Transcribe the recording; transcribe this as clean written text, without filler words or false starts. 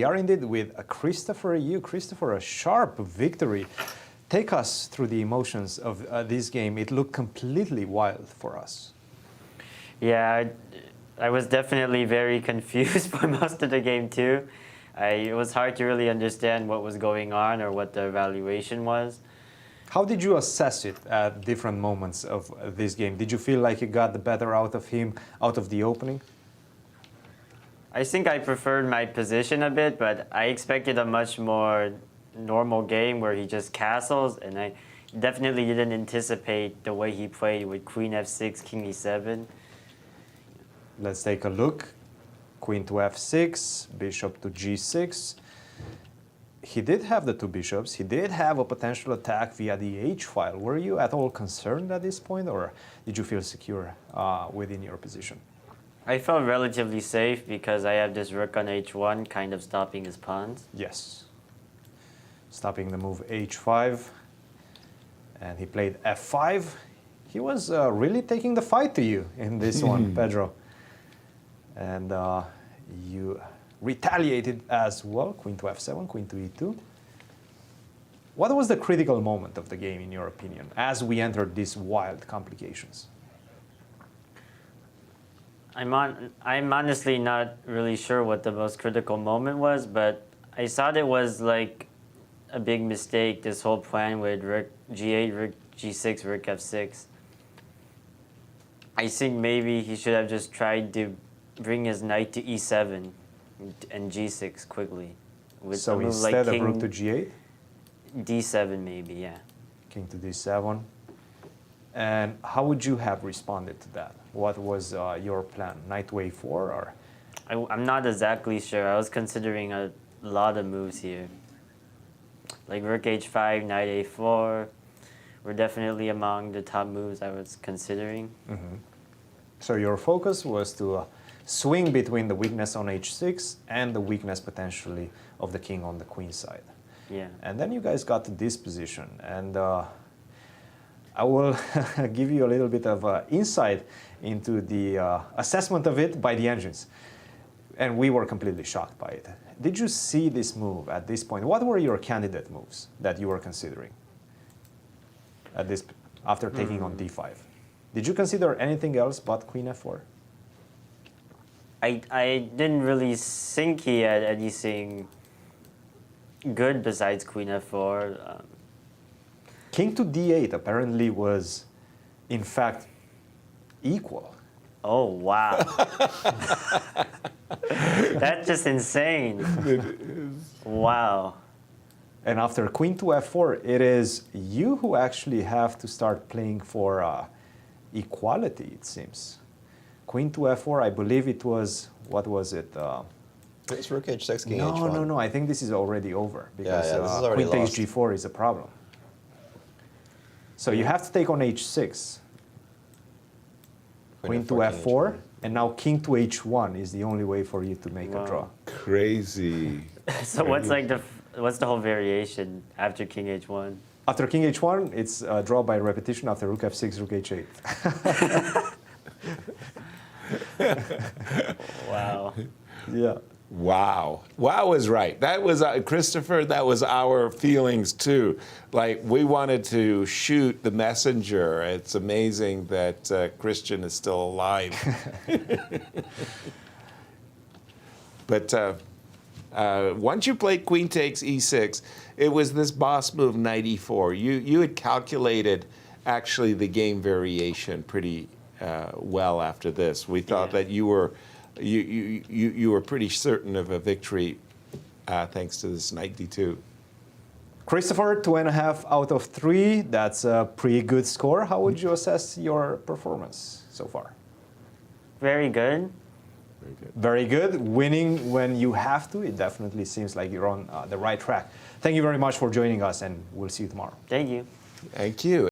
We are indeed with Christopher Yoo. Christopher, a sharp victory. Take us through the emotions of this game. It looked completely wild for us. Yeah, I was definitely very confused for most of the game too. It was hard to really understand what was going on or what the evaluation was. How did you assess it at different moments of this game? Did you feel like you got the better out of him out of the opening? I think I preferred my position a bit, but I expected a much more normal game where he just castles, and I definitely didn't anticipate the way he played with Queen f6, King e7. Let's take a look. Queen to f6, bishop to g6. He did have the two bishops. He did have a potential attack via the h-file. Were you at all concerned at this point, or did you feel secure within your position? I felt relatively safe because I have this rook on h1, kind of stopping his pawns. Yes. Stopping the move h5. And he played f5. He was really taking the fight to you in this one, Pedro. And you retaliated as well. Queen to f7, queen to e2. What was the critical moment of the game, in your opinion, as we entered these wild complications? I'm honestly not really sure what the most critical moment was, but I thought it was like a big mistake, this whole plan with rook g8, rook g6, rook f6. I think maybe he should have just tried to bring his knight to e7 and g6 quickly. With So instead of rook to g8? d7 maybe, yeah. King to d7. And how would you have responded to that? What was your plan? Knight to a4 or? I'm not exactly sure. I was considering a lot of moves here. Like rook h5, knight a4 were definitely among the top moves I was considering. Mm-hmm. So your focus was to swing between the weakness on h6 and the weakness potentially of the king on the queen side. Yeah. And then you guys got to this position, and I will give you a little bit of insight into the assessment of it by the engines. And we were completely shocked by it. Did you see this move at this point? What were your candidate moves that you were considering at this, after taking on d5? Did you consider anything else but queen f4? I didn't really think he had anything good besides queen f4. King to d8 apparently was, in fact, equal. Oh, wow. That's just insane. It is. Wow. And after queen to f4, it is you who actually have to start playing for equality, it seems. Queen to f4, I believe it was, what was it? It's rook h6, king No, h1. no, I think this is already over because this is already queen lost. takes g4 is a problem. So you have to take on h6, queen to f4, f4, and now king to h1 is the only way for you to make a draw. Crazy. So what's the whole variation after king h1? After king h1, it's a draw by repetition after rook f6, rook h8. Wow. Yeah. Wow. Wow is right. That was, Christopher, that was our feelings too. Like, we wanted to shoot the messenger. It's amazing that Cristian is still alive. But once you played queen takes e6, it was this boss move, knight e4. You had calculated actually the game variation pretty well after this. We thought that you were pretty certain of a victory thanks to this knight d2. Christopher, 2.5 out of 3. That's a pretty good score. How would you assess your performance so far? Very good. Very good. Very good. Winning when you have to. It definitely seems like you're on the right track. Thank you very much for joining us, and we'll see you tomorrow. Thank you. Thank you.